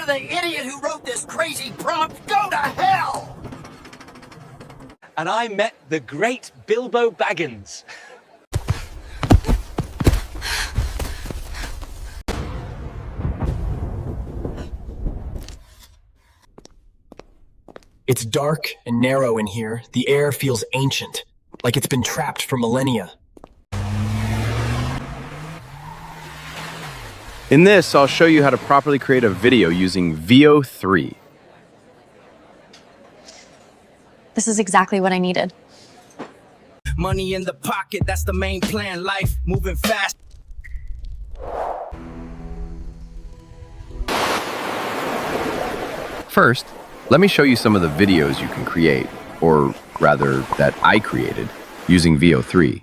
the idiot who wrote this crazy prompt go to hell! And I met the great Bilbo Baggins. It's dark and narrow in here. The air feels ancient, like it's been trapped for millennia. In this, I'll show you how to properly create a video using Veo 3. This is exactly what I needed. Money in the pocket, that's the main plan. Life moving fast. First, let me show you some of the videos you can create, or rather, that I created, using Veo 3.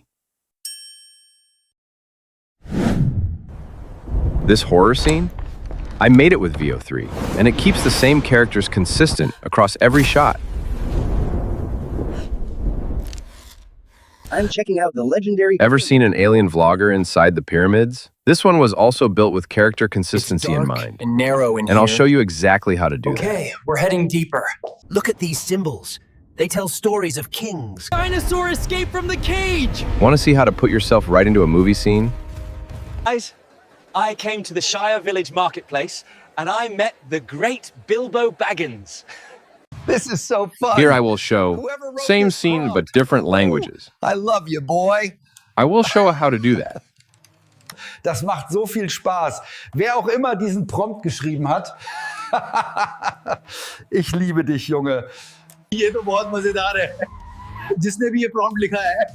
This horror scene? I made it with Veo 3, and it keeps the same characters consistent across every shot. I'm checking out the legendary... Ever seen an alien vlogger inside the pyramids? This one was also built with character consistency in mind. And narrow in And here. I'll show you exactly how to do that. Okay, we're heading deeper. Look at these symbols. They tell stories of kings. Dinosaur escaped from the cage! Want to see how to put yourself right into a movie scene? Guys, I came to the Shire Village Marketplace and I met the great Bilbo Baggins. This is so fun. Here I will show Whoever wrote same this scene prompt. but different languages. I love you, boy. I will show how to do that. Das macht so viel Spaß. Wer auch immer diesen Prompt geschrieben hat. Ich liebe dich, Junge. ये तो बहुत मजेदार है. जिसने भी ये prompt लिखा है.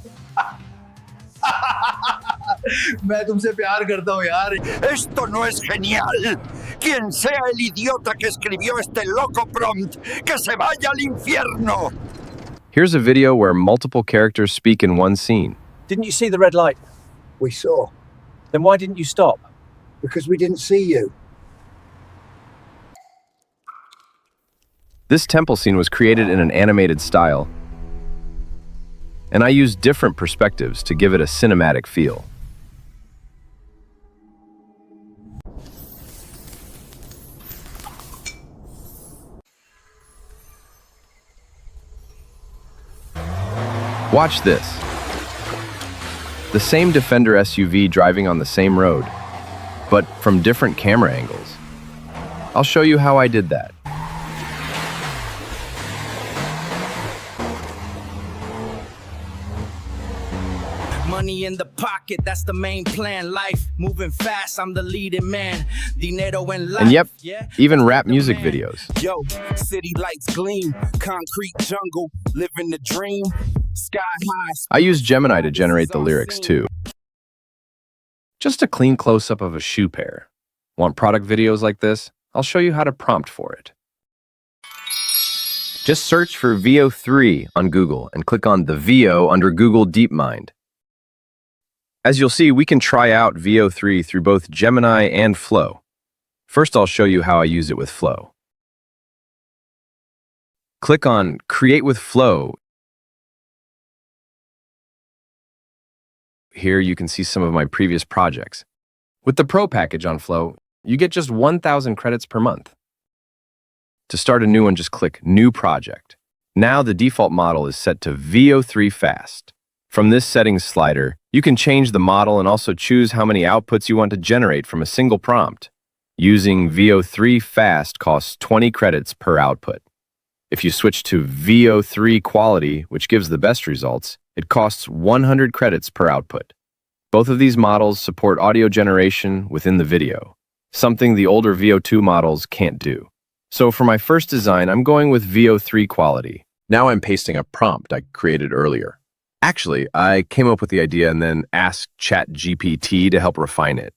मैं तुमसे प्यार करता हूँ यार. Esto no es genial. Quien sea el idiota que escribió este loco prompt, que se vaya al infierno. Here's a video where multiple characters speak in one scene. Didn't you see the red light? We saw, Then why didn't you stop? because we didn't see you. This temple scene was created in an animated style, and I used different perspectives to give it a cinematic feel. Watch this. The same Defender SUV driving on the same road, but from different camera angles. I'll show you how I did that. Money in the pocket, that's the main plan. Life moving fast, I'm the leading man. Dinero en life. And yep, yeah? even rap music videos. Yo, city lights gleam, concrete jungle, living the dream. Sky high. I use Gemini to generate the lyrics too. Just a clean close-up of a shoe pair. Want product videos like this? I'll show you how to prompt for it. Just search for Veo 3 on Google and click on the Veo under Google DeepMind. As you'll see, we can try out Veo 3 through both Gemini and Flow. First, I'll show you how I use it with Flow. Click on Create with Flow. Here you can see some of my previous projects. With the Pro package on Flow, you get just 1,000 credits per month. To start a new one, just click New Project. Now the default model is set to Veo 3 Fast. From this settings slider, you can change the model and also choose how many outputs you want to generate from a single prompt. Using Veo 3 Fast costs 20 credits per output. If you switch to Veo 3 Quality, which gives the best results, it costs 100 credits per output. Both of these models support audio generation within the video, something the older Veo 2 models can't do. So for my first design, I'm going with Veo 3 Quality. Now I'm pasting a prompt I created earlier. Actually, I came up with the idea and then asked ChatGPT to help refine it.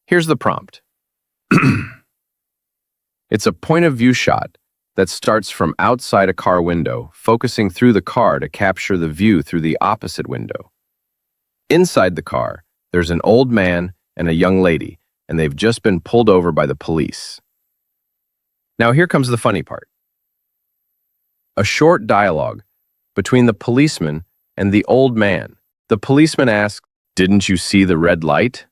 Here's the prompt. It's a point-of-view shot that starts from outside a car window, focusing through the car to capture the view through the opposite window. Inside the car, there's an old man and a young lady, and they've just been pulled over by the police. Now here comes the funny part. A short dialogue between the policeman and the old man. The policeman asks, "Didn't you see the red light?"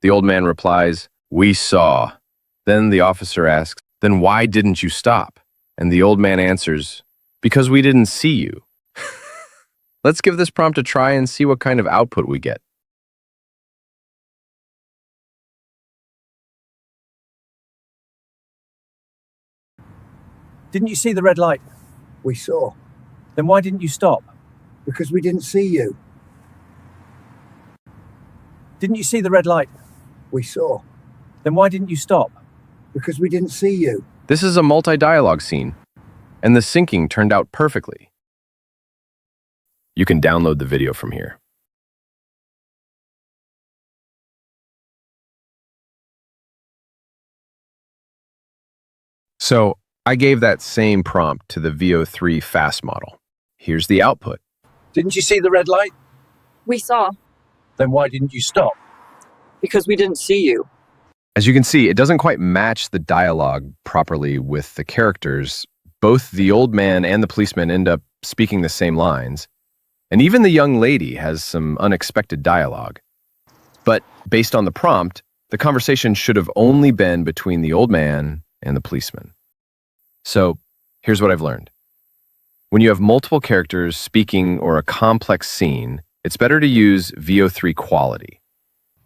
The old man replies, "We saw." Then the officer asks, "Then why didn't you stop?" And the old man answers, "Because we didn't see you." Let's give this prompt a try and see what kind of output we get. Didn't you see the red light? We saw. Then why didn't you stop? Because we didn't see you. Didn't you see the red light? We saw. Then why didn't you stop? Because we didn't see you. This is a multi-dialogue scene, and the syncing turned out perfectly. You can download the video from here. So, I gave that same prompt to the Veo 3 fast model. Here's the output. Didn't you see the red light? We saw. Then why didn't you stop? Because we didn't see you. As you can see, it doesn't quite match the dialogue properly with the characters. Both the old man and the policeman end up speaking the same lines, and even the young lady has some unexpected dialogue. But based on the prompt, the conversation should have only been between the old man and the policeman. So, here's what I've learned. When you have multiple characters speaking or a complex scene, it's better to use Veo 3 quality.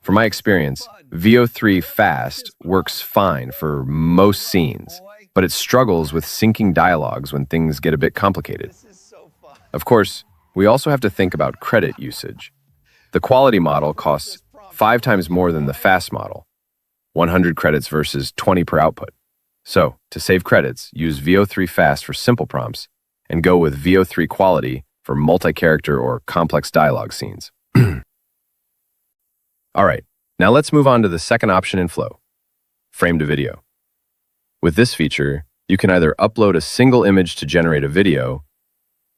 From my experience, Veo 3 fast works fine for most scenes, but it struggles with syncing dialogues when things get a bit complicated. Of course, we also have to think about credit usage. The quality model costs 5 times more than the fast model, 100 credits versus 20 per output. So, to save credits, use Veo 3 fast for simple prompts and go with Veo 3 quality for multi-character or complex dialogue scenes. All right, now let's move on to the second option in Flow, frame to video. With this feature, you can either upload a single image to generate a video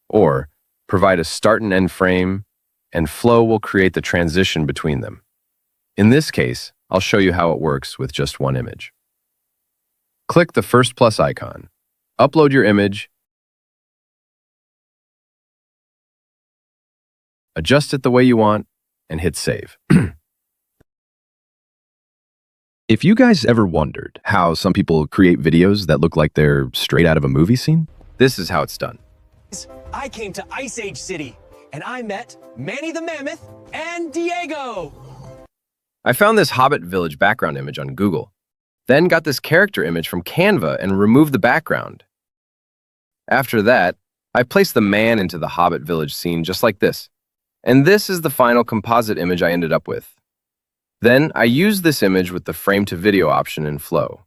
or provide a start and end frame, and Flow will create the transition between them. In this case, I'll show you how it works with just one image. Click the first plus icon, upload your image, adjust it the way you want, and hit save. If you guys ever wondered how some people create videos that look like they're straight out of a movie scene, this is how it's done. I came to Ice Age City, and I met Manny the Mammoth and Diego. I found this Hobbit village background image on Google, then got this character image from Canva and removed the background. After that, I placed the man into the Hobbit village scene just like this. And this is the final composite image I ended up with. Then I used this image with the frame to video option in Flow.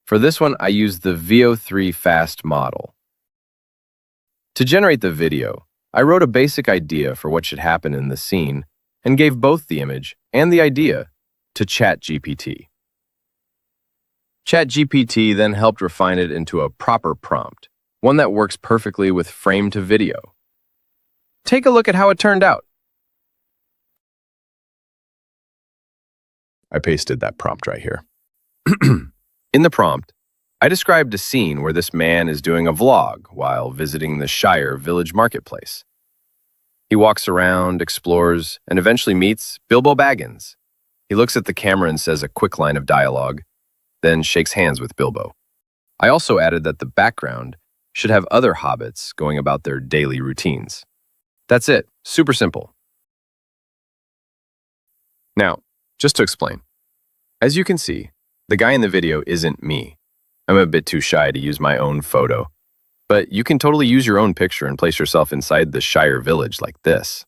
For this one, I used the Veo 3 fast model. To generate the video, I wrote a basic idea for what should happen in the scene and gave both the image and the idea to ChatGPT. ChatGPT then helped refine it into a proper prompt, one that works perfectly with frame to video. Take a look at how it turned out. I pasted that prompt right here. In the prompt, I described a scene where this man is doing a vlog while visiting the Shire village marketplace. He walks around, explores, and eventually meets Bilbo Baggins. He looks at the camera and says a quick line of dialogue, then shakes hands with Bilbo. I also added that the background should have other hobbits going about their daily routines. That's it. Super simple. Now, just to explain, as you can see, the guy in the video isn't me. I'm a bit too shy to use my own photo, but you can totally use your own picture and place yourself inside the Shire village like this.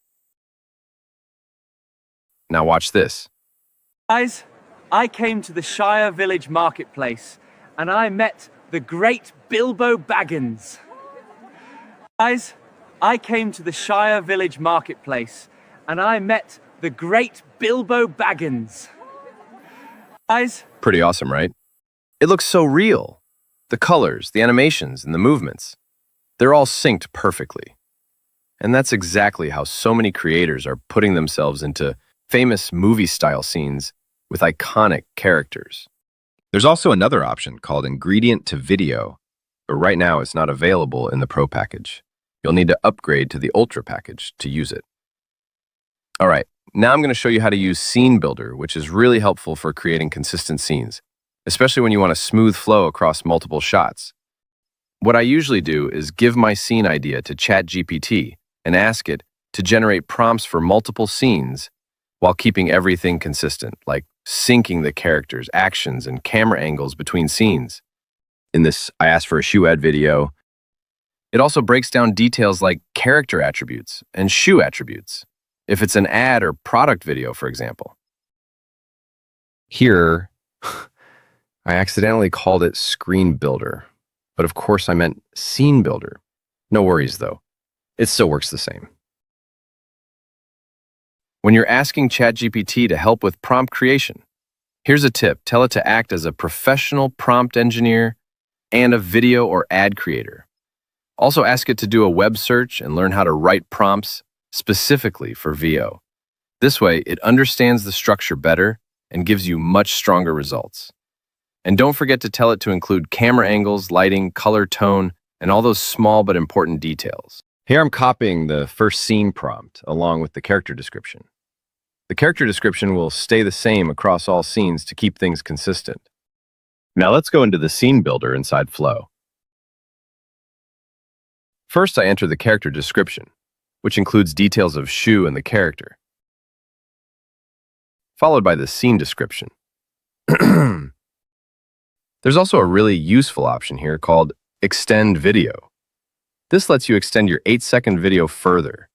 Now watch this. Guys, I came to the Shire village marketplace, and I met the great Bilbo Baggins. Guys, I came to the Shire village marketplace, and I met the great Bilbo Baggins. Guys? Pretty awesome, right? It looks so real. The colors, the animations, and the movements, they're all synced perfectly. And that's exactly how so many creators are putting themselves into famous movie-style scenes with iconic characters. There's also another option called Ingredient to Video, but right now it's not available in the Pro package. You'll need to upgrade to the Ultra package to use it. All right, now I'm going to show you how to use SceneBuilder, which is really helpful for creating consistent scenes. especially when you want a smooth flow across multiple shots. What I usually do is give my scene idea to ChatGPT and ask it to generate prompts for multiple scenes while keeping everything consistent, like syncing the characters, actions, and camera angles between scenes. In this, I asked for a shoe ad video. It also breaks down details like character attributes and shoe attributes, if it's an ad or product video, for example. Here, I accidentally called it SceneBuilder, but of course I meant SceneBuilder. No worries though, it still works the same. When you're asking ChatGPT to help with prompt creation, here's a tip. Tell it to act as a professional prompt engineer and a video or ad creator. Also ask it to do a web search and learn how to write prompts specifically for Veo. This way, it understands the structure better and gives you much stronger results. And don't forget to tell it to include camera angles, lighting, color, tone, and all those small but important details. Here I'm copying the first scene prompt along with the character description. The character description will stay the same across all scenes to keep things consistent. Now let's go into the scene builder inside Flow. First, I enter the character description, which includes details of shoe and the character, followed by the scene description. There's also a really useful option here called Extend Video. This lets you extend your 8-second video further,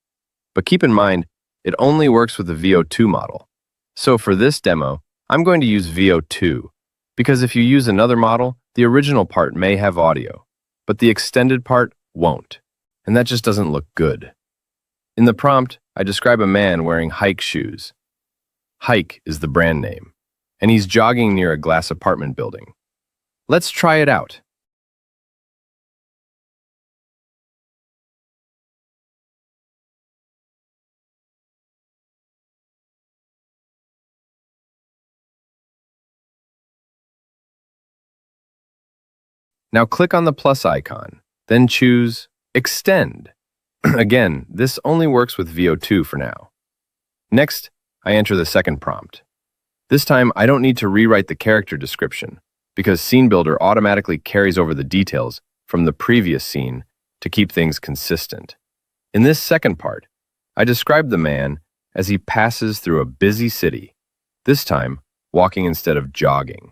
but keep in mind, it only works with the Veo 2 model. So for this demo, I'm going to use Veo 2, because if you use another model, the original part may have audio, but the extended part won't, and that just doesn't look good. In the prompt, I describe a man wearing hike shoes. Hike is the brand name, and he's jogging near a glass apartment building. Let's try it out. Now click on the plus icon, then choose Extend. Again, this only works with Veo 2 for now. Next, I enter the second prompt. This time, I don't need to rewrite the character description because SceneBuilder automatically carries over the details from the previous scene to keep things consistent. In this second part, I describe the man as he passes through a busy city, this time walking instead of jogging.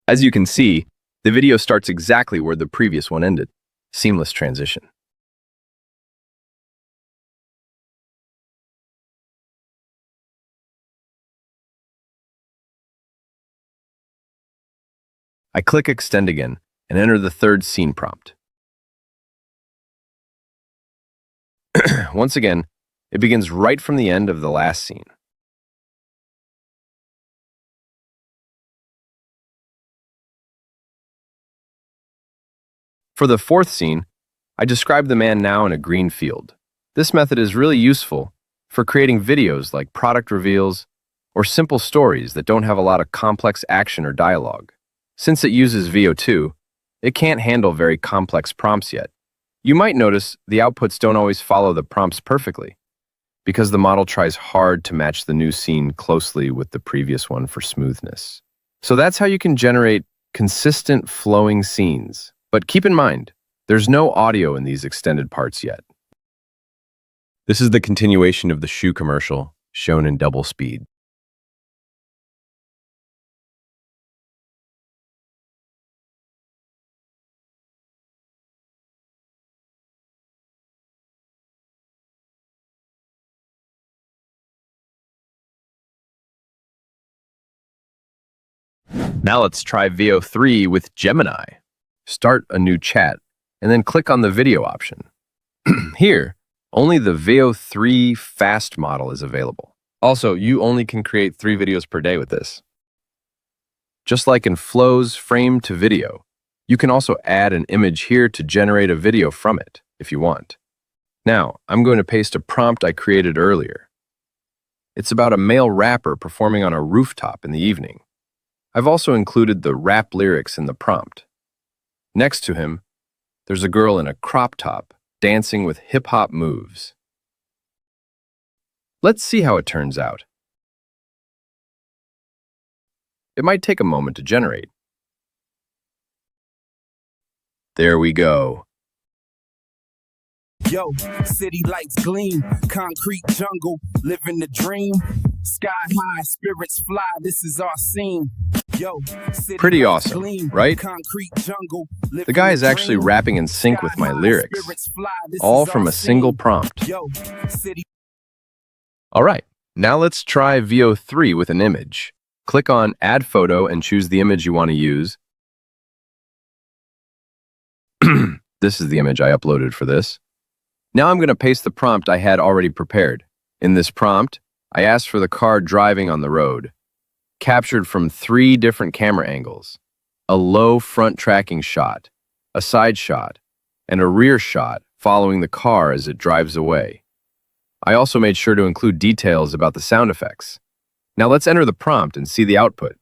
As you can see, the video starts exactly where the previous one ended. Seamless transition. I click Extend again and enter the third scene prompt. Once again, it begins right from the end of the last scene. For the fourth scene, I describe the man now in a green field. This method is really useful for creating videos like product reveals or simple stories that don't have a lot of complex action or dialogue. Since it uses Veo 2, it can't handle very complex prompts yet. You might notice the outputs don't always follow the prompts perfectly because the model tries hard to match the new scene closely with the previous one for smoothness. So that's how you can generate consistent flowing scenes. But keep in mind, there's no audio in these extended parts yet. This is the continuation of the shoe commercial, shown in double speed. Now let's try Veo 3 with Gemini. Start a new chat, and then click on the video option. Here, only the Veo 3 Fast model is available. Also, you only can create 3 videos per day with this. Just like in Flow's frame to video, you can also add an image here to generate a video from it, if you want. Now, I'm going to paste a prompt I created earlier. It's about a male rapper performing on a rooftop in the evening. I've also included the rap lyrics in the prompt. Next to him, there's a girl in a crop top dancing with hip-hop moves. Let's see how it turns out. It might take a moment to generate. There we go. Yo, city lights gleam, concrete jungle, living the dream. Sky high, spirits fly, this is our scene. Yo, Pretty awesome, right? The guy is actually rapping in sync with my lyrics, all from a single prompt. All right, now let's try Veo 3 with an image. Click on Add Photo and choose the image you want to use. This is the image I uploaded for this. Now I'm going to paste the prompt I had already prepared. In this prompt, I asked for the car driving on the road, captured from 3 different camera angles: a low front tracking shot, a side shot, and a rear shot following the car as it drives away. I also made sure to include details about the sound effects. Now let's enter the prompt and see the output.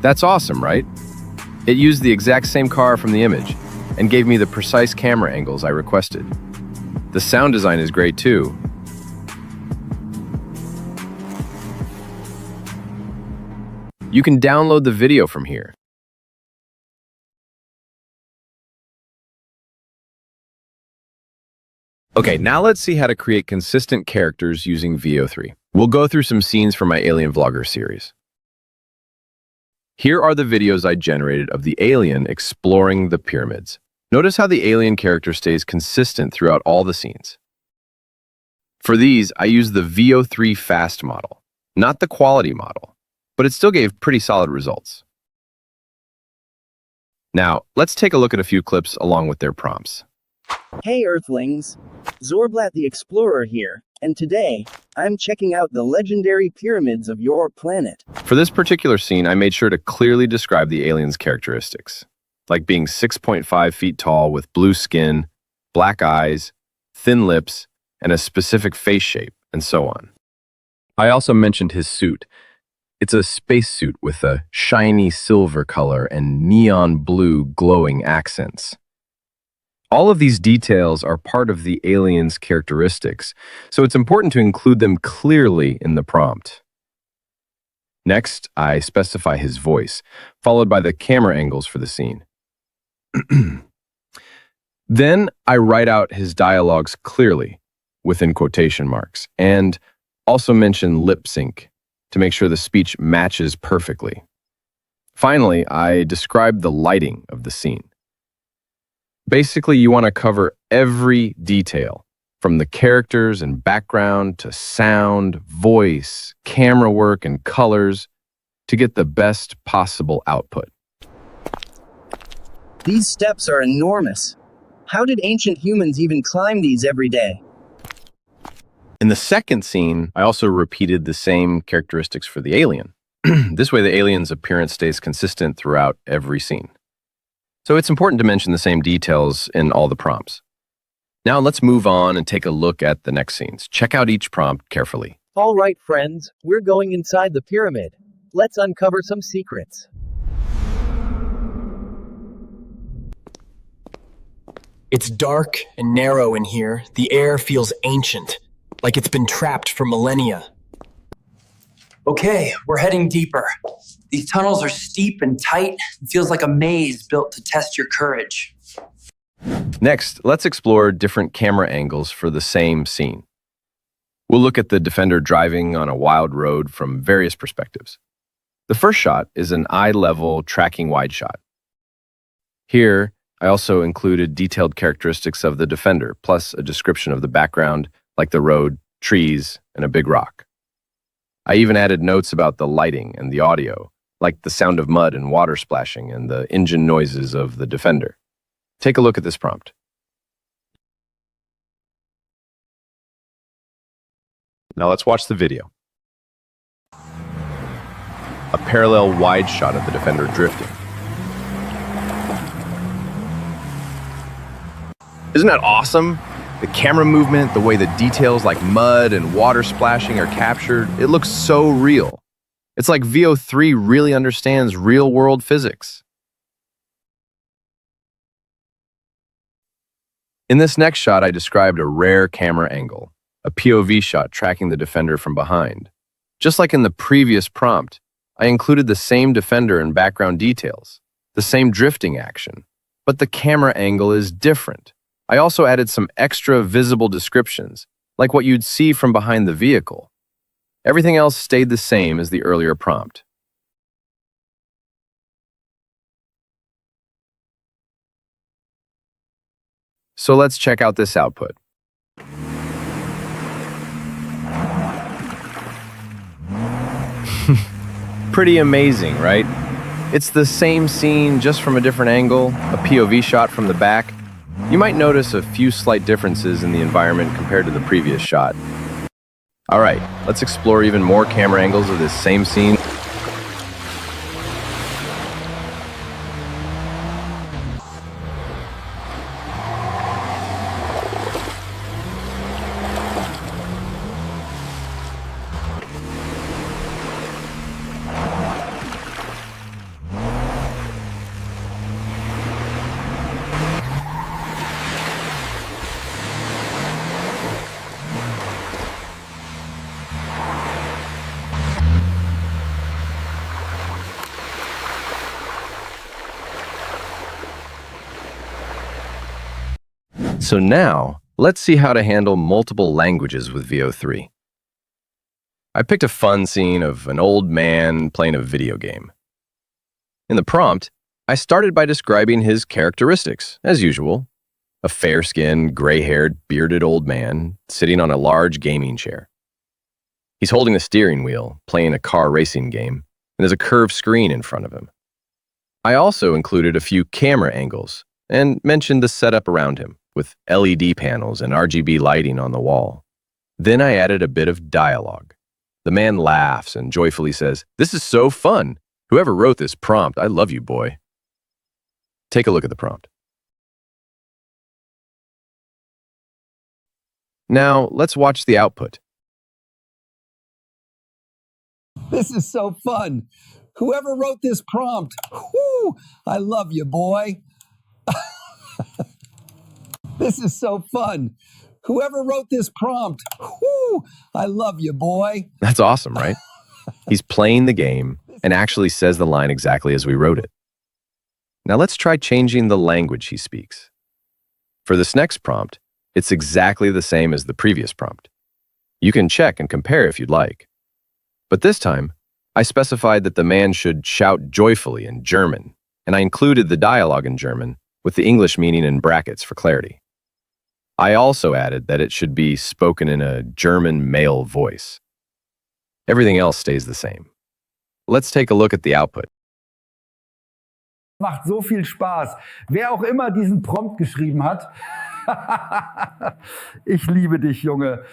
That's awesome, right? It used the exact same car from the image and gave me the precise camera angles I requested. The sound design is great too. You can download the video from here. Okay, now let's see how to create consistent characters using Veo 3. We'll go through some scenes from my Alien Vlogger series. Here are the videos I generated of the alien exploring the pyramids. Notice how the alien character stays consistent throughout all the scenes. For these, I used the Veo 3 fast model, not the quality model, but it still gave pretty solid results. Now, let's take a look at a few clips along with their prompts. Hey Earthlings, Zorblat the Explorer here, and today, I'm checking out the legendary pyramids of your planet. For this particular scene, I made sure to clearly describe the alien's characteristics, like being 6.5 feet tall with blue skin, black eyes, thin lips, and a specific face shape, and so on. I also mentioned his suit. It's a spacesuit with a shiny silver color and neon blue glowing accents. All of these details are part of the alien's characteristics, so it's important to include them clearly in the prompt. Next, I specify his voice, followed by the camera angles for the scene. Then I write out his dialogues clearly, within quotation marks, and also mention lip sync to make sure the speech matches perfectly. Finally, I describe the lighting of the scene. Basically, you want to cover every detail, from the characters and background to sound, voice, camera work, and colors, to get the best possible output. These steps are enormous. How did ancient humans even climb these every day? In the second scene, I also repeated the same characteristics for the alien. This way, the alien's appearance stays consistent throughout every scene. So it's important to mention the same details in all the prompts. Now let's move on and take a look at the next scenes. Check out each prompt carefully. All right, friends, we're going inside the pyramid. Let's uncover some secrets. It's dark and narrow in here. The air feels ancient, like it's been trapped for millennia. Okay, we're heading deeper. These tunnels are steep and tight. It feels like a maze built to test your courage. Next, let's explore different camera angles for the same scene. We'll look at the defender driving on a wild road from various perspectives. The first shot is an eye-level tracking wide shot. Here, I also included detailed characteristics of the defender, plus a description of the background, like the road, trees, and a big rock. I even added notes about the lighting and the audio, like the sound of mud and water splashing and the engine noises of the defender. Take a look at this prompt. Now let's watch the video. A parallel wide shot of the defender drifting. Isn't that awesome? The camera movement, the way the details like mud and water splashing are captured, it looks so real. It's like Veo 3 really understands real-world physics. In this next shot, I described a rare camera angle, a POV shot tracking the defender from behind. Just like in the previous prompt, I included the same defender and background details, the same drifting action, but the camera angle is different. I also added some extra visible descriptions, like what you'd see from behind the vehicle. Everything else stayed the same as the earlier prompt. So let's check out this output. Pretty amazing, right? It's the same scene, just from a different angle, a POV shot from the back. You might notice a few slight differences in the environment compared to the previous shot. All right, let's explore even more camera angles of this same scene. So now, let's see how to handle multiple languages with Veo 3. I picked a fun scene of an old man playing a video game. In the prompt, I started by describing his characteristics, as usual. A fair-skinned, gray-haired, bearded old man sitting on a large gaming chair. He's holding the steering wheel, playing a car racing game, and there's a curved screen in front of him. I also included a few camera angles and mentioned the setup around him, with LED panels and RGB lighting on the wall. Then I added a bit of dialogue. The man laughs and joyfully says, "This is so fun. Whoever wrote this prompt, I love you, boy." Take a look at the prompt. Now, let's watch the output. This is so fun. Whoever wrote this prompt, whoo, I love you, boy. This is so fun. Whoever wrote this prompt, whoo, I love you, boy. That's awesome, right? He's playing the game and actually says the line exactly as we wrote it. Now let's try changing the language he speaks. For this next prompt, it's exactly the same as the previous prompt. You can check and compare if you'd like. But this time, I specified that the man should shout joyfully in German, and I included the dialogue in German with the English meaning in brackets for clarity. I also added that it should be spoken in a German male voice. Everything else stays the same. Let's take a look at the output. Macht so viel Spaß. Wer auch immer diesen Prompt geschrieben hat. Ich liebe dich, Junge.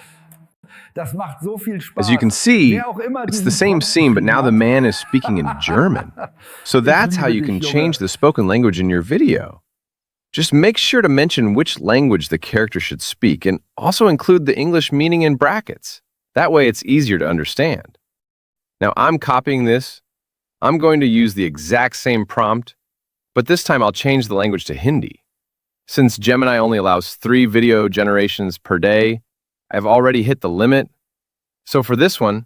Das macht so viel Spaß. As you can see, it's the same scene, but now the man is speaking in German. So that's how you can change the spoken language in your video. Just make sure to mention which language the character should speak and also include the English meaning in brackets. That way it's easier to understand. Now I'm copying this. I'm going to use the exact same prompt, but this time I'll change the language to Hindi. Since Gemini only allows 3 video generations per day, I've already hit the limit. So for this one,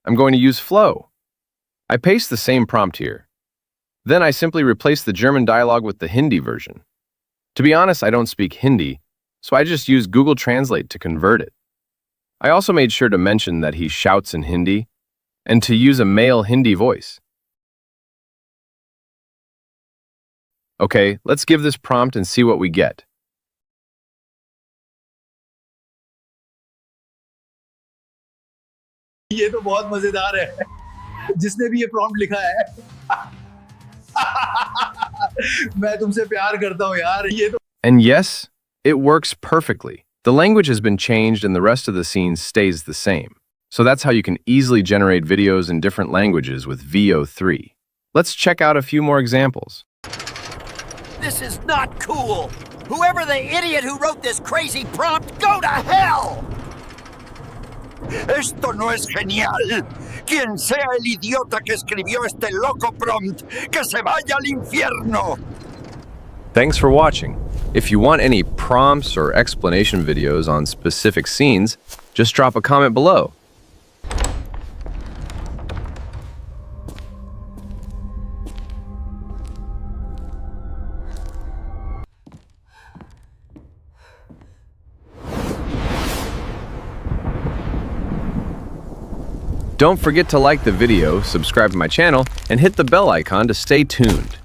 I'm going to use Flow. I paste the same prompt here. Then I simply replace the German dialogue with the Hindi version. To be honest, I don't speak Hindi, so I just use Google Translate to convert it. I also made sure to mention that he shouts in Hindi and to use a male Hindi voice. Okay, let's give this prompt and see what we get. ये तो बहुत मजेदार है जिसने भी ये prompt लिखा है मैं तुमसे प्यार करता हूं यार ये तो And yes, it works perfectly. The language has been changed and the rest of the scene stays the same. So that's how you can easily generate videos in different languages with Veo 3. Let's check out a few more examples. This is not cool. Whoever the idiot who wrote this crazy prompt, go to hell! Esto no es genial. Quien sea el idiota que escribió este loco prompt, que se vaya al infierno. Thanks for watching. If you want any prompts or explanation videos on specific scenes, just drop a comment below. Don't forget to like the video, subscribe to my channel, and hit the bell icon to stay tuned.